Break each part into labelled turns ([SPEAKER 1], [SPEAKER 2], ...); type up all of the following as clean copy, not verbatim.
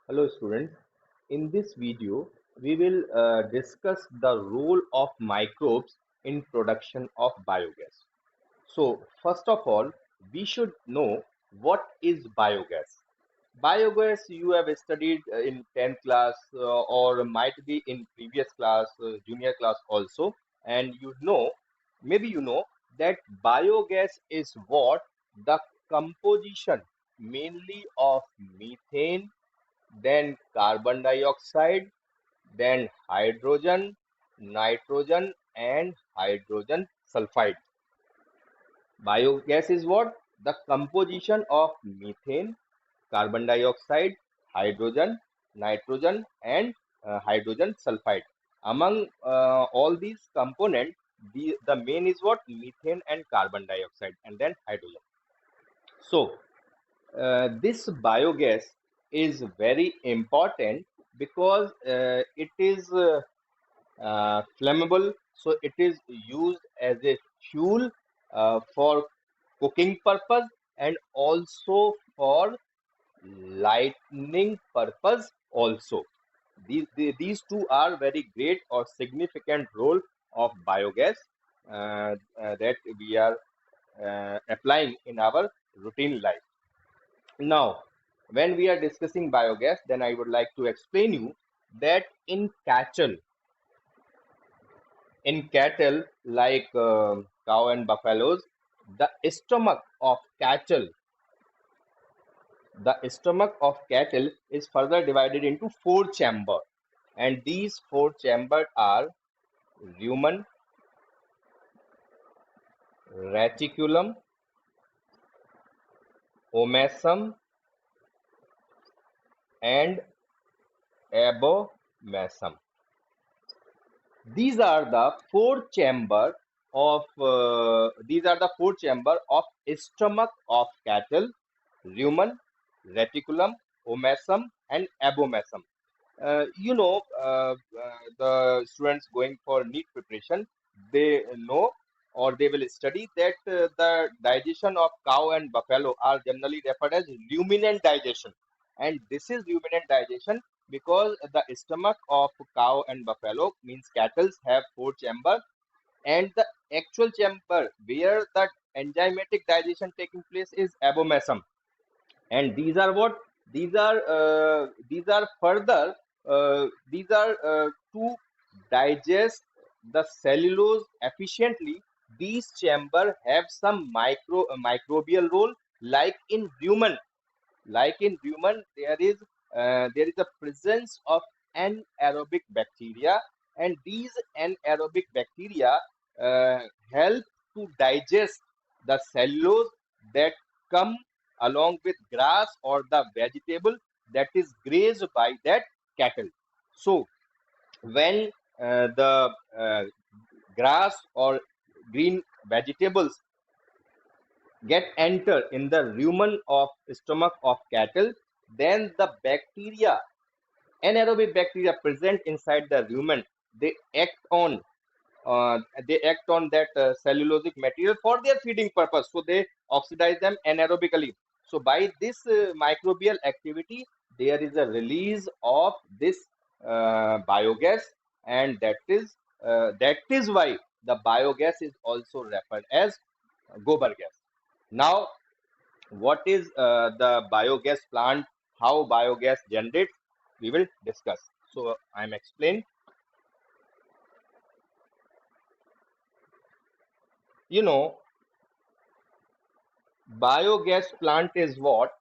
[SPEAKER 1] Hello students, in this video we will discuss the role of microbes in production of biogas. So first of all, we should know what is biogas. Biogas you have studied in 10th class or might be in previous class, junior class also, and maybe you know that biogas is what the composition mainly of methane, then carbon dioxide, then hydrogen, nitrogen, and hydrogen sulfide. Biogas is what? The composition of methane, carbon dioxide, hydrogen, nitrogen, and hydrogen sulfide. Among all these components, the main is what? Methane and carbon dioxide, and then hydrogen. So, this biogas is very important because it is flammable, so it is used as a fuel for cooking purpose and also for lightning purpose also. These two are very great or significant role of biogas that we are applying in our routine life. Now, when we are discussing biogas, then I would like to explain you that in cattle like cow and buffaloes, the stomach of cattle, the stomach of cattle is further divided into four chambers, and these four chambers are rumen, reticulum, omasum, and abomasum. These are the four chamber of stomach of cattle: rumen, reticulum, omasum, and abomasum. The students going for NEET preparation, they know or they will study that the digestion of cow and buffalo are generally referred as ruminant digestion. And this is ruminant digestion because the stomach of cow and buffalo means cattle have four chambers, and the actual chamber where the enzymatic digestion taking place is abomasum. And these are what? These are further these are to digest the cellulose efficiently. These chamber have some microbial role. Like in rumen there is a presence of anaerobic bacteria, and these anaerobic bacteria uh, help to digest the cellulose that come along with grass or the vegetable that is grazed by that cattle. So when the grass or green vegetables get enter in the rumen of stomach of cattle, then the bacteria, anaerobic bacteria present inside the rumen, they act on that cellulosic material for their feeding purpose. So they oxidize them anaerobically. So by this microbial activity, there is a release of this biogas, and that is why the biogas is also referred as gobar gas. Now, what is the biogas plant? How biogas generates? We will discuss. So I'm explain. You know, biogas plant is what?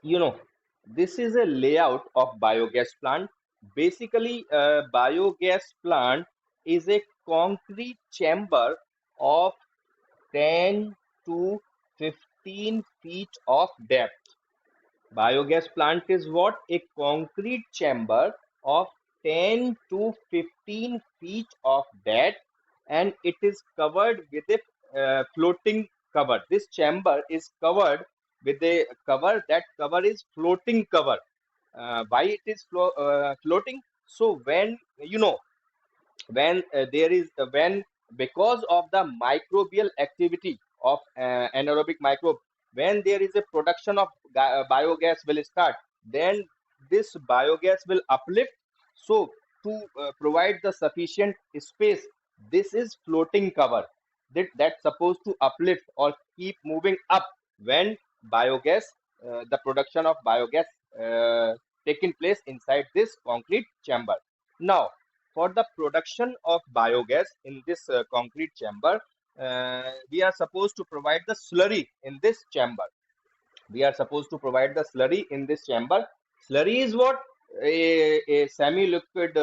[SPEAKER 1] You know, this is a layout of biogas plant. Basically, a biogas plant is a concrete chamber of 10 to 15 feet of depth. Biogas plant is what? A concrete chamber of 10 to 15 feet of depth, and it is covered with a floating cover. This chamber is covered with a cover. That cover is floating cover. Why it is floating? So when when there is when because of the microbial activity of anaerobic microbe, when there is a production of biogas will start, then this biogas will uplift. So to provide the sufficient space, this is floating cover that's supposed to uplift or keep moving up when biogas the production of biogas uh, taking place inside this concrete chamber. Now, for the production of biogas in this concrete chamber, we are supposed to provide the slurry in this chamber. We are supposed to provide the slurry in this chamber. Slurry is what? A semi-liquid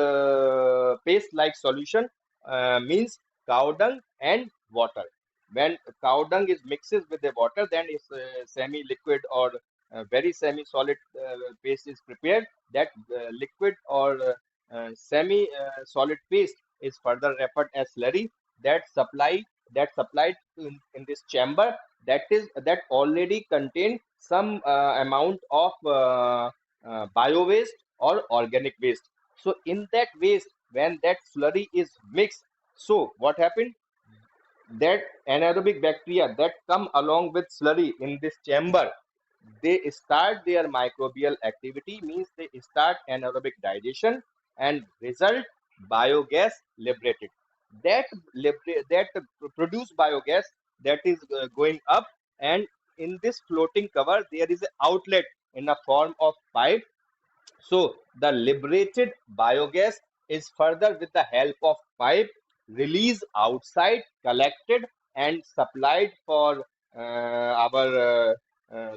[SPEAKER 1] paste-like solution, means cow dung and water. When cow dung is mixes with the water, then it's semi-liquid or very semi-solid paste is prepared. That liquid or semi-solid paste is further referred as slurry. That supply that supplied in this chamber, that already contain some amount of bio waste or organic waste. So in that waste, when that slurry is mixed, so what happened? That anaerobic bacteria that come along with slurry in this chamber, they start their microbial activity, means they start anaerobic digestion and result biogas liberated. That that produce biogas, that is going up, and in this floating cover there is an outlet in a form of pipe. So the liberated biogas is further with the help of pipe released outside, collected and supplied for our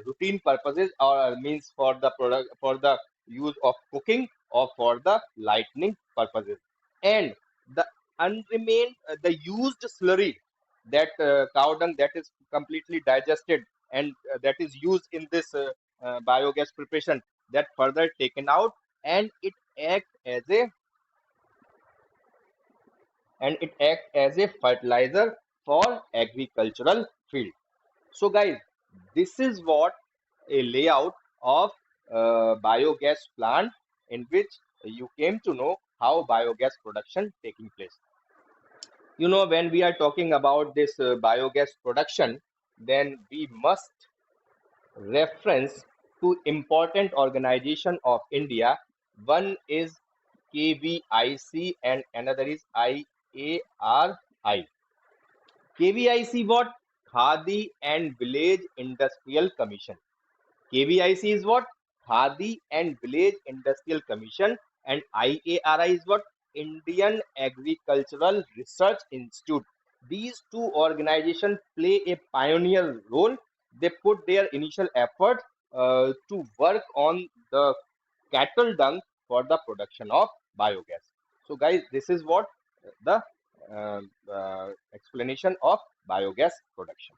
[SPEAKER 1] routine purposes, or means for the product, for the use of cooking or for the lightning purposes. And the unremained the used slurry, that cow dung that is completely digested and that is used in this biogas preparation, that further taken out, and it act as a fertilizer for agricultural field. So guys, this is what a layout of biogas plant, in which you came to know how biogas production taking place. When we are talking about this biogas production, then we must reference to important organization of India. One is KVIC and another is IARI. KVIC what? Khadi and Village Industrial Commission. KVIC is what? Khadi and Village Industrial Commission. And IARI is what? Indian Agricultural Research Institute. These two organizations play a pioneer role. They put their initial effort to work on the cattle dung for the production of biogas. So, guys, this is what the explanation of biogas production.